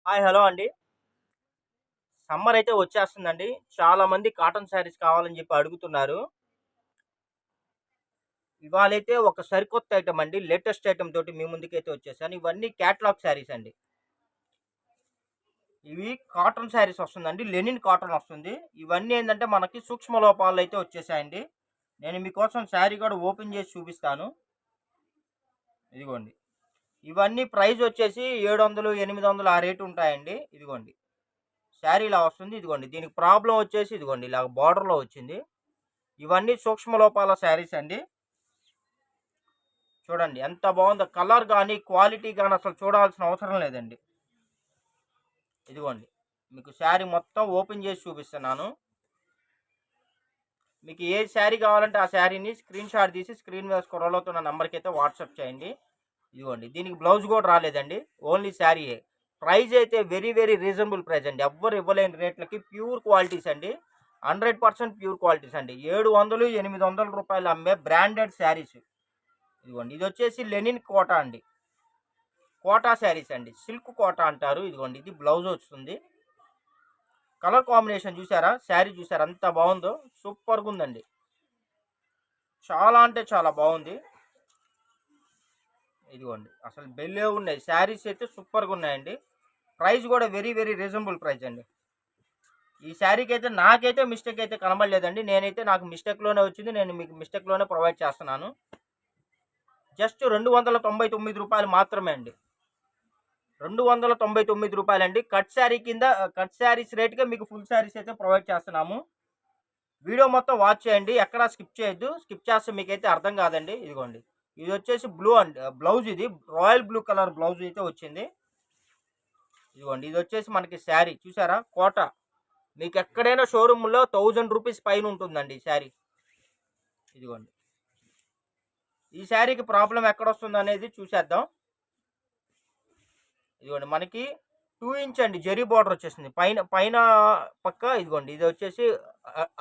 Hi hello అండి. Summer అయితే వచ్చేస్తుందండి. చాలా మంది కాటన్ శారీస్ కావాలని చెప్పి అడుగుతున్నారు. ఇవాళైతే ఒక సరికొత్త ఐటెమ్ అండి. లేటెస్ట్ ఐటెమ్ తోటి మీ ముందుకైతే వచ్చేసాను. ఇవన్నీ క్యాటలాగ్ శారీస్ అండి. ఇవి కాటన్ శారీస్ వస్తుందండి. లెనిన్ కాటన్ వస్తుంది. ఇవన్నీ ఏందంటే మనకి సూక్ష్మ లోపాలు అయితే వచ్చేసాయండి. నేను మీకోసం శారీ కూడా ఓపెన్ చేసి చూపిస్తాను. ఇదిగోండి. ఇవన్నీ ప్రైస్ వచ్చేసి 700, 800 ఆ రేట్ ఉంటాయండి. ఇదిగోండి. శారీ ఇలా వస్తుంది. ఇదిగోండి. దీనికి ప్రాబ్లమ్ వచ్చేసి ఇదిగోండి ఇలా బార్డర్‌లో వచ్చింది. ఇవన్నీ సూక్ష్మ లోపాల శారీస్ అండి. చూడండి ఎంత బాగుందో. కలర్ గానీ, క్వాలిటీ గానీ అసలు చూడాల్సిన అవసరం లేదండి. ఇదిగోండి. మీకు శారీ మొత్తం ఓపెన్ చేసి చూపిస్తున్నాను. మీకు ఏ శారీ కావాలంటే ఆ శారీని స్క్రీన్ షాట్ తీసి స్క్రీన్ మీద స్క్రోల్ అవుతున్న నంబర్కి అయితే వాట్సాప్ చేయండి. ఇదిగోండి. దీనికి బ్లౌజ్ కూడా రాలేదండి. ఓన్లీ శారీయే. ప్రైస్ అయితే వెరీ వెరీ రీజనబుల్ ప్రైస్ అండి. ఎవ్వరు ఇవ్వలేని రేట్లకి ప్యూర్ క్వాలిటీస్ అండి. 100% ప్యూర్ క్వాలిటీస్ అండి. 700, 800 రూపాయలు అమ్మే బ్రాండెడ్ శారీస్. ఇదిగోండి. ఇది వచ్చేసి లెనిన్ కోటా అండి. కోటా శారీస్ అండి. సిల్క్ కోటా అంటారు. ఇదిగోండి. ఇది బ్లౌజ్ వస్తుంది. కలర్ కాంబినేషన్ చూసారా? శారీ చూసారా ఎంత బాగుందో? సూపర్గా ఉందండి. చాలా అంటే చాలా బాగుంది. ఇదిగోండి. అసలు బెల్లే ఉన్నాయి. శారీస్ అయితే సూపర్గా ఉన్నాయండి. ప్రైస్ కూడా వెరీ వెరీ రీజనబుల్ ప్రైస్ అండి. ఈ శారీకి అయితే నాకైతే మిస్టేక్ అయితే కనబడలేదండి. నాకు మిస్టేక్లోనే వచ్చింది. నేను మీకు మిస్టేక్లోనే ప్రొవైడ్ చేస్తున్నాను. జస్ట్ 299 రూపాయలు మాత్రమే అండి. 299 రూపాయలండి. కట్ శారీ కింద కట్ శారీస్ రేట్‌కే మీకు ఫుల్ శారీస్ అయితే ప్రొవైడ్ చేస్తున్నాము. వీడియో మొత్తం వాచ్ చేయండి. ఎక్కడా స్కిప్ చేయొద్దు. స్కిప్ చేస్తే మీకైతే అర్థం కాదండి. ఇదిగోండి. ఇది వచ్చేసి బ్లూ అండి. బ్లౌజ్ ఇది రాయల్ బ్లూ కలర్ బ్లౌజ్ అయితే వచ్చింది. ఇదిగోండి. ఇది వచ్చేసి మనకి శారీ చూసారా? కోట. మీకు ఎక్కడైనా షోరూమ్‌లో 1000 రూపీస్ పైన ఉంటుందండి ఈ శారీ. ఇదిగోండి. ఈ శారీకి ప్రాబ్లమ్ ఎక్కడొస్తుందనేది చూసేద్దాం. ఇదిగోండి. మనకి 2 ఇంచ్ అండి జరీ బార్డర్ వచ్చేసింది. పైన పైన పక్క ఇదిగోండి. ఇది వచ్చేసి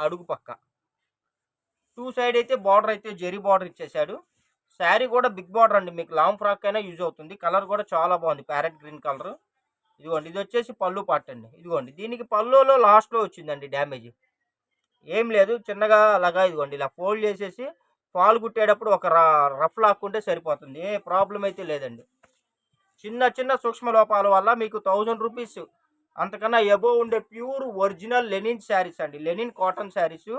అడుగు పక్క. 2 సైడ్ అయితే బార్డర్ అయితే జరీ బార్డర్ ఇచ్చేసాడు. శారీ కూడా బిగ్ బార్డర్ అండి. మీకు లాంగ్ ఫ్రాక్ అయినా యూజ్ అవుతుంది. కలర్ కూడా చాలా బాగుంది. Parrot green colour. ఇదిగోండి. ఇది వచ్చేసి పళ్ళు పార్ట్ అండి. ఇదిగోండి. దీనికి పళ్ళులో లాస్ట్‌లో వచ్చిందండి డ్యామేజ్. ఏం లేదు. చిన్నగా అలాగా ఇదిగోండి ఇలా ఫోల్డ్ చేసేసి ఫాల్ కుట్టేటప్పుడు ఒక రఫ్ లాక్కుంటే సరిపోతుంది. ఏ ప్రాబ్లమ్ అయితే లేదండి. చిన్న చిన్న సూక్ష్మ లోపాల వల్ల మీకు 1000 రూపీస్ అంతకన్నా ఎబోవ్ ఉండే ప్యూర్ ఒరిజినల్ లెనిన్ శారీస్ అండి. Linen cotton saris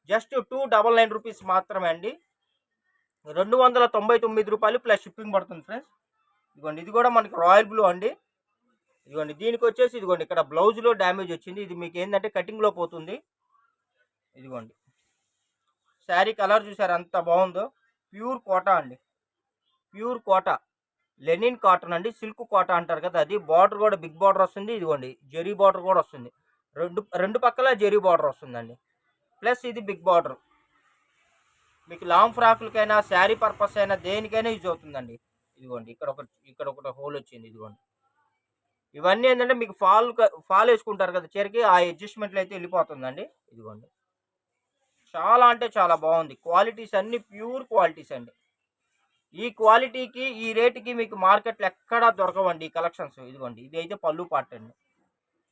just 299 rupees మాత్రమే అండి. 299 రూపాయలు ప్లస్ షిప్పింగ్ పడుతుంది ఫ్రెండ్స్. ఇదిగోండి. ఇది కూడా మనకి రాయల్ బ్లూ అండి. ఇదిగోండి. దీనికి వచ్చేసి ఇదిగోండి ఇక్కడ బ్లౌజ్లో డ్యామేజ్ వచ్చింది. ఇది మీకు ఏంటంటే కటింగ్లో పోతుంది. ఇదిగోండి. శారీ కలర్ చూసారు ఎంత బాగుందో. ప్యూర్ కోటా అండి. ప్యూర్ కోటా లెనిన్ కాటన్ అండి. సిల్క్ కోటా అంటారు కదా అది. బార్డర్ కూడా బిగ్ బార్డర్ వస్తుంది. ఇదిగోండి జరీ బార్డర్ కూడా వస్తుంది. రెండు రెండు పక్కల జరీ బార్డర్ వస్తుందండి. ప్లస్ ఇది బిగ్ బార్డర్. మీకు లాంగ్ ఫ్రాక్లకైనా శారీ పర్పస్ అయినా దేనికైనా యూజ్ అవుతుందండి. ఇదిగోండి ఇక్కడ ఒకటి హోల్ వచ్చింది. ఇదిగోండి. ఇవన్నీ ఏంటంటే మీకు ఫాల్ వేసుకుంటారు కదా చీరకి, ఆ అడ్జస్ట్మెంట్లు అయితే వెళ్ళిపోతుందండి. ఇదిగోండి. చాలా అంటే చాలా బాగుంది. క్వాలిటీస్ అన్ని ప్యూర్ క్వాలిటీస్ అండి. ఈ క్వాలిటీకి ఈ రేటుకి మీకు మార్కెట్లో ఎక్కడా దొరకవండి ఈ కలెక్షన్స్. ఇదిగోండి. ఇది అయితే పళ్ళు పార్ట్ అండి.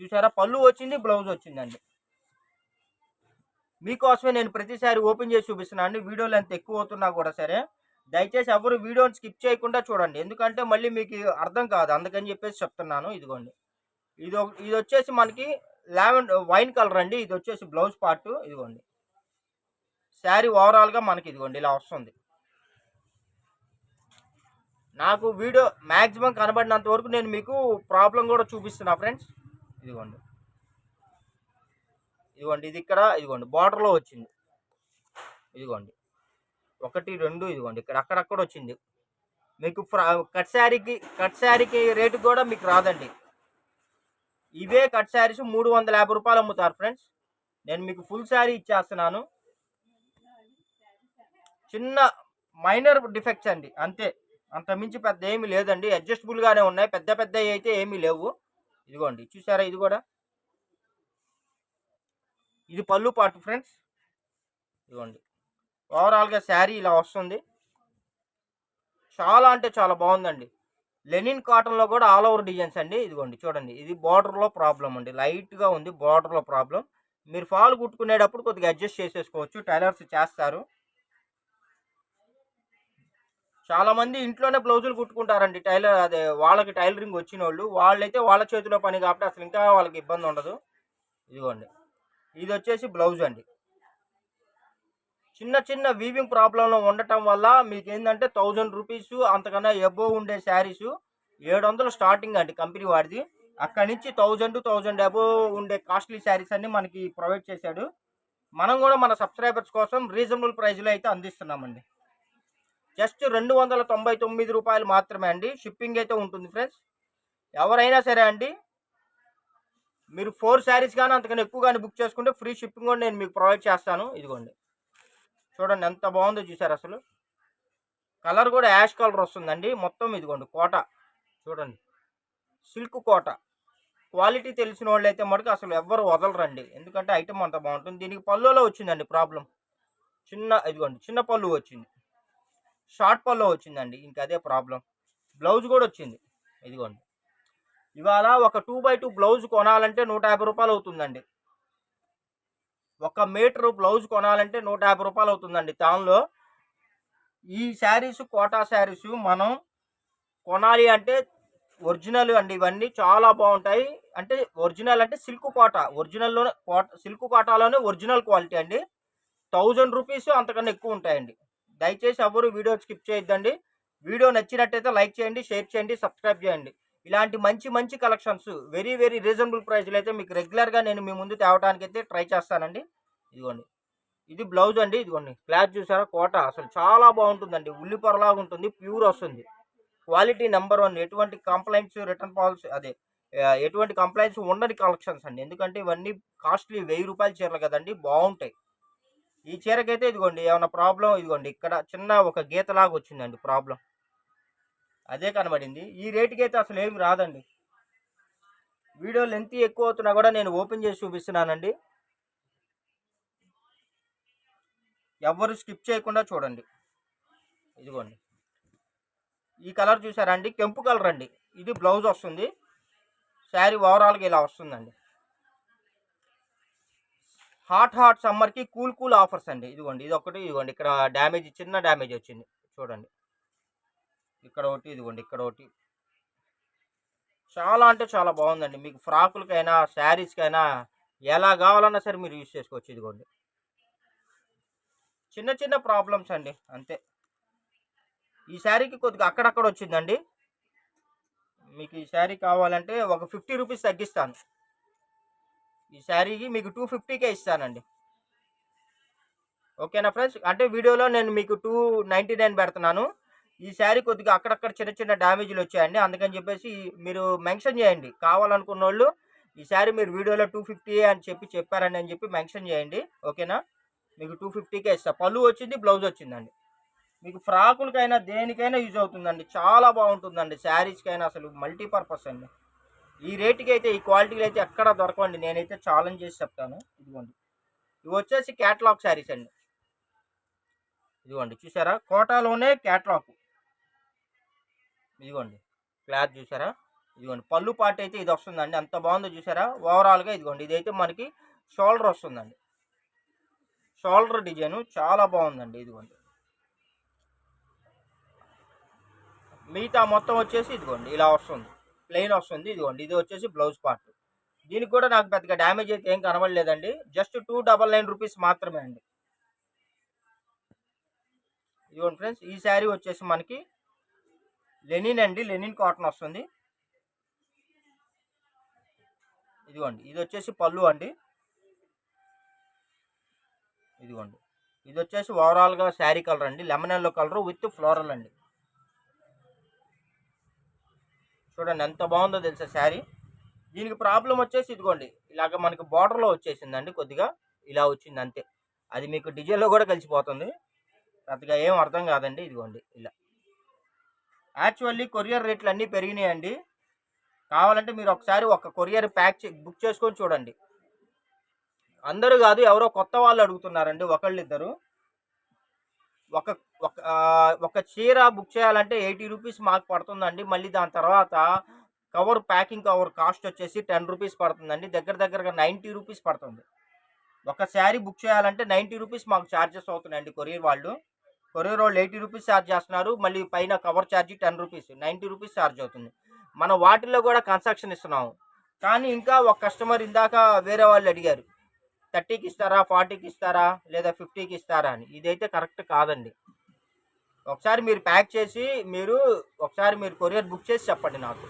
చూసారా? పళ్ళు వచ్చింది, బ్లౌజ్ వచ్చిందండి. మీకోసమే నేను ప్రతిసారి ఓపెన్ చేసి చూపిస్తున్నాను అండి. వీడియో లెంత్ ఎక్కువ అవుతున్నా కూడా సరే దయచేసి ఎవరు వీడియోని స్కిప్ చేయకుండా చూడండి. ఎందుకంటే మళ్ళీ మీకు అర్థం కాదు. అందుకని చెప్పేసి చెప్తున్నాను. ఇదిగోండి. ఇది వచ్చేసి మనకి వైన్ కలర్ అండి. ఇది వచ్చేసి బ్లౌజ్ పార్ట్. ఇదిగోండి. శారీ ఓవరాల్గా మనకి ఇదిగోండి ఇలా వస్తుంది. నాకు వీడియో మ్యాక్సిమం కనబడినంత వరకు నేను మీకు ప్రాబ్లం కూడా చూపిస్తున్నా ఫ్రెండ్స్. ఇదిగోండి. ఇదిగోండి. ఇది ఇక్కడ ఇదిగోండి బార్డర్లో వచ్చింది. ఇదిగోండి 1, 2 ఇదిగోండి ఇక్కడ అక్కడక్కడ వచ్చింది. మీకు కట్ శారీకి రేటు కూడా మీకు రాదండి. ఇవే కట్ శారీస్ 350 రూపాయలు అమ్ముతారు ఫ్రెండ్స్. నేను మీకు ఫుల్ శారీ ఇచ్చేస్తున్నాను. చిన్న మైనర్ డిఫెక్ట్స్ అండి అంతే. అంత మించి పెద్ద ఏమీ లేదండి. అడ్జస్టబుల్గానే ఉన్నాయి. పెద్ద పెద్దవి అయితే ఏమీ లేవు. ఇదిగోండి. చూసారా? ఇది కూడా ఇది పళ్ళు పార్ట్ ఫ్రెండ్స్. ఇదిగోండి. ఓవరాల్గా శారీ ఇలా వస్తుంది. చాలా అంటే చాలా బాగుందండి. లెనిన్ కాటన్లో కూడా ఆల్ ఓవర్ డిజైన్స్ అండి. ఇదిగోండి చూడండి, ఇది బార్డర్లో ప్రాబ్లం అండి, లైట్గా ఉంది బార్డర్లో ప్రాబ్లం. మీరు ఫాల్ కుట్టుకునేటప్పుడు కొద్దిగా అడ్జస్ట్ చేసేసుకోవచ్చు, టైలర్స్ చేస్తారు. చాలామంది ఇంట్లోనే బ్లౌజులు కుట్టుకుంటారండి, టైలర్ అదే వాళ్ళకి టైలరింగ్ వచ్చిన వాళ్ళైతే వాళ్ళ చేతిలో పని కాబట్టి అసలు ఇంకా వాళ్ళకి ఇబ్బంది ఉండదు. ఇదిగోండి, ఇది వచ్చేసి బ్లౌజ్ అండి. చిన్న చిన్న వీవింగ్ ప్రాబ్లంలో ఉండటం వల్ల మీకు ఏంటంటే 1000 రూపీస్ అంతకన్నా ఎబోవ్ ఉండే శారీసు 700 స్టార్టింగ్ అండి కంపెనీ వాడిది. అక్కడి నుంచి 1000 అబోవ్ ఉండే కాస్ట్లీ శారీస్ అన్ని మనకి ప్రొవైడ్ చేశాడు. మనం కూడా మన సబ్స్క్రైబర్స్ కోసం రీజనబుల్ ప్రైస్లో అయితే అందిస్తున్నామండి. జస్ట్ 299 రూపాయలు మాత్రమే అండి. షిప్పింగ్ అయితే ఉంటుంది ఫ్రెండ్స్. ఎవరైనా సరే అండి, మీరు 4 శారీస్ కానీ అంతకన్నా ఎక్కువ కానీ బుక్ చేసుకుంటే ఫ్రీ షిప్పింగ్ కూడా నేను మీకు ప్రొవైడ్ చేస్తాను. ఇదిగోండి చూడండి ఎంత బాగుందో చూసారు, అసలు కలర్ కూడా యాష్ కలర్ వస్తుందండి మొత్తం. ఇదిగోండి కోట చూడండి, సిల్క్ కోట. క్వాలిటీ తెలిసిన వాళ్ళు అయితే మటుకు అసలు ఎవ్వరు వదలరండి, ఎందుకంటే ఐటమ్ అంత బాగుంటుంది. దీనికి పళ్ళులో వచ్చిందండి ప్రాబ్లం, ఇదిగోండి చిన్న పళ్ళు వచ్చింది, షార్ట్ పళ్ళు వచ్చిందండి, ఇంకా అదే ప్రాబ్లం. బ్లౌజ్ కూడా వచ్చింది. ఇదిగోండి ఇవాళ ఒక 2x2 బ్లౌజ్ కొనాలంటే 150 రూపాయలు అవుతుందండి. 1 మీటర్ బ్లౌజ్ కొనాలంటే 150 రూపాయలు అవుతుందండి. దానిలో ఈ శారీస్ కోటా శారీస్ మనం కొనాలి అంటే ఒరిజినల్ అండి, ఇవన్నీ చాలా బాగుంటాయి. అంటే ఒరిజినల్ అంటే సిల్క్ కోట, ఒరిజినల్లోనే సిల్క్ కోటాలోనే ఒరిజినల్ క్వాలిటీ అండి. 1000 రూపీస్ అంతకన్నా ఎక్కువ ఉంటాయండి. దయచేసి ఎవరు వీడియో స్కిప్ చేయొద్దండి. వీడియో నచ్చినట్టయితే లైక్ చేయండి, షేర్ చేయండి, సబ్స్క్రైబ్ చేయండి. ఇలాంటి మంచి మంచి కలెక్షన్స్ వెరీ వెరీ రీజనబుల్ ప్రైస్లో అయితే మీకు రెగ్యులర్గా నేను మీ ముందు తేవడానికి అయితే ట్రై చేస్తానండి. ఇదిగోండి ఇది బ్లౌజ్ అండి. ఇదిగోండి క్లాత్ చూసారా, కోట అసలు చాలా బాగుంటుందండి, ఉల్లి పొరలాగా ఉంటుంది, ప్యూర్ వస్తుంది, క్వాలిటీ నెంబర్ 1. ఎటువంటి కంప్లైంట్స్ రిటర్న్ పాలసీ ఎటువంటి కంప్లైంట్స్ ఉండని కలెక్షన్స్ అండి, ఎందుకంటే ఇవన్నీ కాస్ట్లీ 1000 రూపాయల చీరలు కదండి, బాగుంటాయి. ఈ చీరకైతే ఇదిగోండి ఏమైనా ప్రాబ్లం, ఇదిగోండి ఇక్కడ చిన్న ఒక గీతలాగా వచ్చిందండి ప్రాబ్లం, అదే కనబడింది. ఈ రేటుకి అయితే అసలు ఏమి రాదండి. వీడియో లెంత్ ఎక్కువ అవుతున్నా కూడా నేను ఓపెన్ చేసి చూపిస్తున్నానండి, ఎవరు స్కిప్ చేయకుండా చూడండి. ఇదిగోండి ఈ కలర్ చూసారా అండి, కెంపు కలర్ అండి. ఇది బ్లౌజ్ వస్తుంది, శారీ ఓవరాల్గా ఇలా వస్తుందండి. హాట్ సమ్మర్కి కూల్ ఆఫర్స్ అండి. ఇదిగోండి ఇది ఒకటి, ఇదిగోండి ఇక్కడ డ్యామేజ్, చిన్న డ్యామేజ్ వచ్చింది చూడండి, ఇక్కడ ఒకటి, ఇదిగోండి ఇక్కడ ఒకటి. చాలా అంటే చాలా బాగుందండి, మీకు ఫ్రాకులకైనా శారీస్కైనా ఎలా కావాలన్నా సరే మీరు యూజ్ చేసుకోవచ్చు. ఇదిగోండి చిన్న చిన్న ప్రాబ్లమ్స్ అండి అంతే. ఈ శారీకి కొద్దిగా అక్కడక్కడ వచ్చిందండి. మీకు ఈ శారీ కావాలంటే ఒక 50 రూపీస్ తగ్గిస్తాను. ఈ శారీకి మీకు 250కే ఇస్తానండి. ఓకేనా ఫ్రెండ్స్, అంటే వీడియోలో నేను మీకు 299 పెడుతున్నాను. ఈ శారీ కొద్దిగా అక్కడక్కడ చిన్న చిన్న డ్యామేజ్లు వచ్చాయండి, అందుకని చెప్పేసి మీరు మెన్షన్ చేయండి. కావాలనుకున్న వాళ్ళు ఈ శారీ మీరు వీడియోలో 250 అని చెప్పారని అని చెప్పి మెన్షన్ చేయండి. ఓకేనా, మీకు 250కే ఇస్తా. పళ్ళు వచ్చింది, బ్లౌజ్ వచ్చిందండి. మీకు ఫ్రాకులకైనా దేనికైనా యూజ్ అవుతుందండి, చాలా బాగుంటుందండి. శారీస్కైనా అసలు మల్టీపర్పస్ అండి. ఈ రేటుకి అయితే, ఈ క్వాలిటీలు అయితే ఎక్కడ దొరకండి, నేనైతే ఛాలెంజ్ చేసి చెప్తాను. ఇదిగోండి ఇవి వచ్చేసి క్యాటలాగ్ శారీస్ అండి. ఇదిగోండి చూసారా, కోటాలోనే క్యాటలాగ్. ఇదిగోండి క్లాత్ చూసారా, ఇదిగోండి పళ్ళు పార్ట్ అయితే ఇది వస్తుందండి, అంత బాగుందో చూసారా. ఓవరాల్గా ఇదిగోండి ఇదైతే మనకి షోల్డర్ వస్తుందండి, షోల్డర్ డిజైన్ చాలా బాగుందండి. ఇదిగోండి మిగతా మొత్తం వచ్చేసి ఇదిగోండి ఇలా వస్తుంది, ప్లెయిన్ వస్తుంది. ఇదిగోండి ఇది వచ్చేసి బ్లౌజ్ పార్ట్. దీనికి కూడా నాకు పెద్దగా డ్యామేజ్ అయితే ఏం కనబడలేదండి, జస్ట్ 299 రూపీస్ మాత్రమే అండి. ఇదిగోండి ఫ్రెండ్స్, ఈ శారీ వచ్చేసి మనకి లెనిన్ అండి, లెనిన్ కాటన్ వస్తుంది. ఇదిగోండి ఇది వచ్చేసి పళ్ళు అండి. ఇదిగోండి ఇది వచ్చేసి ఓవరాల్గా శారీ కలర్ అండి, lemon yellow colour with floral అండి. చూడండి ఎంత బాగుందో తెలుసా శారీ. దీనికి ప్రాబ్లం వచ్చేసి ఇదిగోండి ఇలాగ మనకి బార్డర్లో వచ్చేసిందండి, కొద్దిగా ఇలా వచ్చింది అంతే. అది మీకు డిజైన్లో కూడా కలిసిపోతుంది, పెద్దగా ఏం అర్థం కాదండి. ఇదిగోండి ఇలా. యాక్చువల్లీ కొరియర్ రేట్లు అన్నీ పెరిగినాయండి, కావాలంటే మీరు ఒకసారి ఒక కొరియర్ బుక్ చేసుకొని చూడండి. అందరూ కాదు, ఎవరో కొత్త వాళ్ళు అడుగుతున్నారండి, ఒకళ్ళిద్దరు. ఒక ఒక ఒక చీర బుక్ చేయాలంటే 80 రూపీస్ మాకు పడుతుందండి. మళ్ళీ దాని తర్వాత కవర్, ప్యాకింగ్ కవర్ కాస్ట్ వచ్చేసి 10 రూపీస్ పడుతుందండి. దగ్గరగా 90 రూపీస్ పడుతుంది. ఒక శారీ బుక్ చేయాలంటే 90 రూపీస్ మాకు ఛార్జెస్ అవుతున్నాయండి కొరియర్ వాళ్ళు. కొరియర్ వాళ్ళు 80 రూపీస్ ఛార్జ్ చేస్తున్నారు. మళ్ళీ పైన cover charge 10 rupees, 90 rupees charge అవుతుంది. మనం వాటిల్లో కూడా కన్సెషన్ ఇస్తున్నాము. కానీ ఇంకా ఒక కస్టమర్ ఇందాక వేరే వాళ్ళు అడిగారు, 30కి ఇస్తారా, 40కి ఇస్తారా, లేదా 50కి ఇస్తారా అని. ఇదైతే కరెక్ట్ కాదండి. ఒకసారి మీరు ప్యాక్ చేసి ఒకసారి మీరు కొరియర్ బుక్ చేసి చెప్పండి నాకు.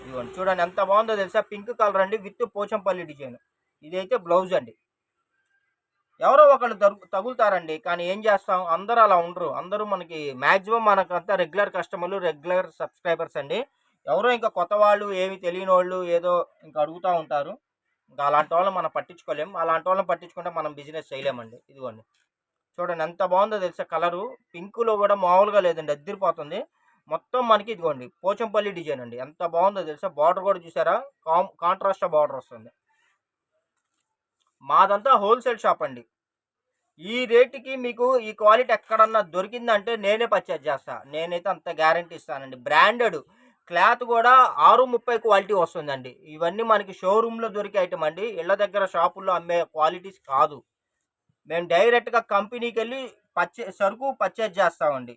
ఇదిగోండి చూడండి ఎంత బాగుందో తెలుసా, పింక్ కలర్ అండి విత్ పోచంపల్లి డిజైన్. ఇదైతే బ్లౌజ్ అండి. ఎవరో ఒకళ్ళు తగులుతారండి, కానీ ఏం చేస్తాం, అందరూ అలా ఉండరు. అందరూ మనకి మ్యాక్సిమం మనకంతా రెగ్యులర్ కస్టమర్లు, రెగ్యులర్ సబ్స్క్రైబర్స్ అండి. ఎవరో ఇంకా కొత్త వాళ్ళు, ఏమి తెలియని వాళ్ళు ఏదో ఇంకా అడుగుతూ ఉంటారు. ఇంకా అలాంటి వాళ్ళని మనం పట్టించుకోలేము. అలాంటి వాళ్ళని పట్టించుకుంటే మనం బిజినెస్ చేయలేమండి. ఇదిగోండి చూడండి ఎంత బాగుందో తెలుసా, కలరు పింకులో కూడా మామూలుగా లేదండి, అద్దరిపోతుంది. మొత్తం మనకి ఇదిగోండి పోచంపల్లి డిజైన్ అండి. ఎంత బాగుందో తెలుసా, బార్డర్ కూడా చూసారా, కాంట్రాస్ట్ బార్డర్ వస్తుంది. మాదంతా హోల్సేల్ షాప్ అండి. ఈ రేటుకి మీకు ఈ క్వాలిటీ ఎక్కడన్నా దొరికిందంటే నేనే పర్చేజ్ చేస్తా. నేనైతే అంత గ్యారంటీ ఇస్తానండి. బ్రాండెడ్ క్లాత్ కూడా 630 క్వాలిటీ వస్తుందండి. ఇవన్నీ మనకి షోరూంలో దొరికే ఐటమ్ అండి. ఇళ్ళ దగ్గర షాపుల్లో అమ్మే క్వాలిటీస్ కాదు. మేము డైరెక్ట్గా కంపెనీకి వెళ్ళి సరుకు పర్చేజ్ చేస్తామండి.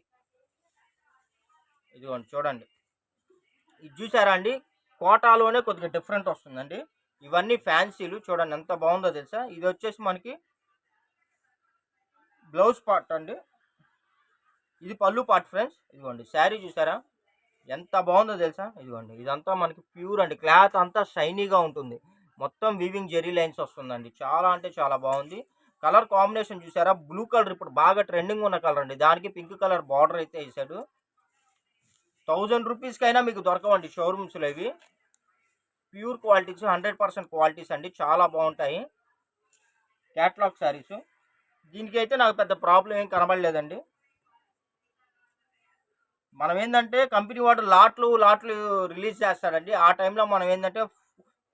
ఇదిగోండి చూడండి, ఇది చూసారా అండి, కోటాలోనే కొద్దిగా డిఫరెంట్ వస్తుందండి. ఇవన్నీ ఫ్యాన్సీలు చూడండి ఎంత బాగుందో తెలుసా. ఇది వచ్చేసి మనకి బ్లౌజ్ పార్ట్ అండి, ఇది పళ్ళు పార్ట్ ఫ్రెండ్స్. ఇదిగోండి శారీ చూసారా ఎంత బాగుందో తెలుసా. ఇదిగోండి ఇదంతా మనకి ప్యూర్ అండి, క్లాత్ అంతా షైనీగా ఉంటుంది. మొత్తం వీవింగ్ జెరీ లైన్స్ వస్తుందండి. చాలా అంటే చాలా బాగుంది. కలర్ కాంబినేషన్ చూసారా, బ్లూ కలర్ ఇప్పుడు బాగా ట్రెండింగ్ ఉన్న కలర్ అండి. దానికి పింక్ కలర్ బార్డర్ అయితే వేసాడు. 1000 రూపీస్కైనా మీకు దొరకవండి షోరూమ్స్లో. ఇవి ప్యూర్ క్వాలిటీస్, 100% క్వాలిటీస్ అండి, చాలా బాగుంటాయి. క్యాటలాగ్ శారీస్. దీనికైతే నాకు పెద్ద ప్రాబ్లం ఏం కనబడలేదండి. మనం ఏంటంటే కంపెనీ వాడు లాట్లు రిలీజ్ చేస్తాడండి. ఆ టైంలో మనం ఏంటంటే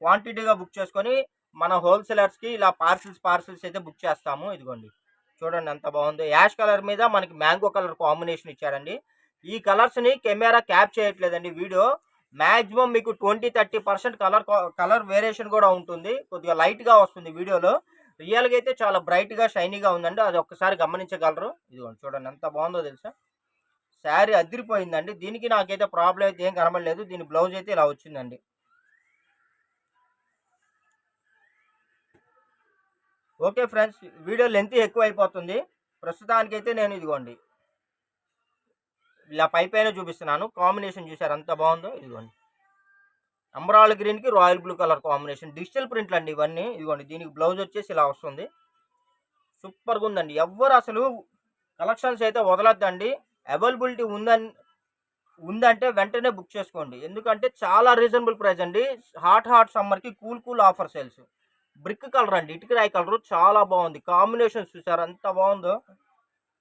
క్వాంటిటీగా బుక్ చేసుకొని మన హోల్సేలర్స్కి ఇలా పార్సిల్స్ అయితే బుక్ చేస్తాము. ఇదిగోండి చూడండి ఎంత బాగుందో, యాష్ కలర్ మీద మనకి మ్యాంగో కలర్ కాంబినేషన్ ఇచ్చాడండి. ఈ కలర్స్ని కెమెరా క్యాప్ చేయట్లేదండి వీడియో. మ్యాక్సిమం మీకు 20-30% కలర్ వేరియేషన్ కూడా ఉంటుంది. కొద్దిగా లైట్గా వస్తుంది వీడియోలో. రియల్గా అయితే చాలా బ్రైట్గా షైనీగా ఉందండి. అది ఒక్కసారి గమనించగలరు. ఇదిగోండి చూడండి ఎంత బాగుందో తెలుసా, శారీ అదిరిపోయిందండి. దీనికి నాకైతే ప్రాబ్లం అయితే ఏం కనబడలేదు. దీని బ్లౌజ్ అయితే ఇలా వచ్చిందండి. ఓకే ఫ్రెండ్స్, వీడియో లెంత్ ఎక్కువ అయిపోతుంది. ప్రస్తుతానికైతే నేను ఇదిగోండి ఇలా పైన చూపిస్తున్నాను. కాంబినేషన్ చూసారు ఎంత బాగుందో. ఇదిగోండి అంబరాల్ గ్రీన్కి royal blue colour combination, digital ప్రింట్లు అండి ఇవన్నీ. ఇదిగోండి దీనికి బ్లౌజ్ వచ్చేసి ఇలా వస్తుంది. సూపర్గా ఉందండి. ఎవ్వరు అసలు కలెక్షన్స్ అయితే వదలొద్దండి. అవైలబిలిటీ ఉందంటే వెంటనే బుక్ చేసుకోండి. ఎందుకంటే చాలా రీజనబుల్ ప్రైస్ అండి. హాట్ సమ్మర్కి cool offer sales. Brick colour అండి, ఇటుకరాయి కలర్, చాలా బాగుంది. కాంబినేషన్ చూసారు ఎంత బాగుందో.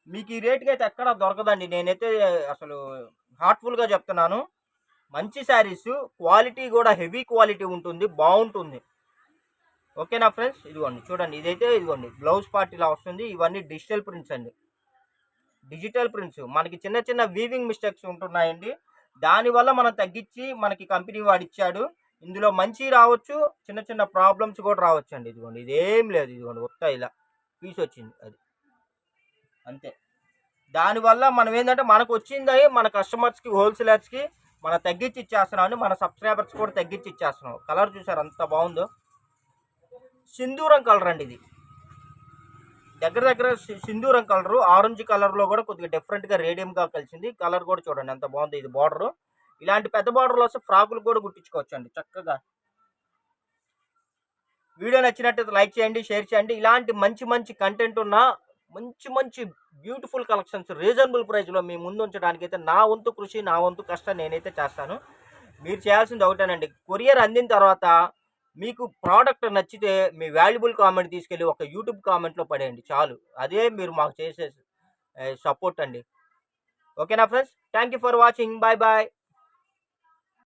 మీకు ఈ రేట్కి అయితే ఎక్కడ దొరకదండి. నేనైతే అసలు హార్ట్ఫుల్గా చెప్తున్నాను. మంచి శారీస్, క్వాలిటీ కూడా హెవీ క్వాలిటీ ఉంటుంది, బాగుంటుంది. ఓకేనా ఫ్రెండ్స్. ఇదిగోండి చూడండి, ఇదిగోండి బ్లౌజ్ పార్ట్ ఇలా వస్తుంది. ఇవన్నీ డిజిటల్ ప్రింట్స్ అండి, డిజిటల్ ప్రింట్స్. మనకి చిన్న వీవింగ్ మిస్టేక్స్ ఉంటున్నాయండి. దానివల్ల మనం తగ్గించి మనకి కంపెనీ వాడు ఇచ్చాడు. ఇందులో మంచి రావచ్చు, చిన్న ప్రాబ్లమ్స్ కూడా రావచ్చు అండి. ఇదిగోండి ఇదేం లేదు, ఇదిగోండి మొత్తం ఇలా పీస్ వచ్చింది, అది అంతే. దానివల్ల మనం ఏంటంటే మనకు వచ్చింది మన కస్టమర్స్కి, హోల్సేలర్స్కి మనం తగ్గించి ఇచ్చేస్తున్నాం. మన సబ్స్క్రైబర్స్ కూడా తగ్గించి ఇచ్చేస్తున్నాం. కలర్ చూసారు ఎంత బాగుందో, సింధూరం కలర్ అండి. ఇది దగ్గర సింధూరం కలరు, ఆరెంజ్ కలర్లో కూడా కొద్దిగా డిఫరెంట్గా రేడియంగా కలిసింది. కలర్ కూడా చూడండి ఎంత బాగుంది. ఇది బార్డరు, ఇలాంటి పెద్ద బార్డర్లు వస్తే ఫ్రాకులు కూడా కుట్టించుకోవచ్చు అండి చక్కగా. వీడియో నచ్చినట్టయితే లైక్ చేయండి, షేర్ చేయండి. ఇలాంటి మంచి కంటెంట్ ఉన్న మంచి బ్యూటిఫుల్ కలెక్షన్స్ రీజనబుల్ ప్రైస్లో మీ ముందు ఉంచడానికి అయితే నా వంతు కృషి, నా వంతు కష్టం నేనైతే చేస్తాను. మీరు చేయాల్సింది ఒకటేనండి, కొరియర్ అందిన తర్వాత మీకు ప్రోడక్ట్ నచ్చితే మీ వాల్యుబుల్ కామెంట్ తీసుకెళ్ళి ఒక యూట్యూబ్ కామెంట్లో పడేయండి చాలు. అదే మీరు మాకు చేసే సపోర్ట్ అండి. ఓకేనా friends, thank you for watching. Bye.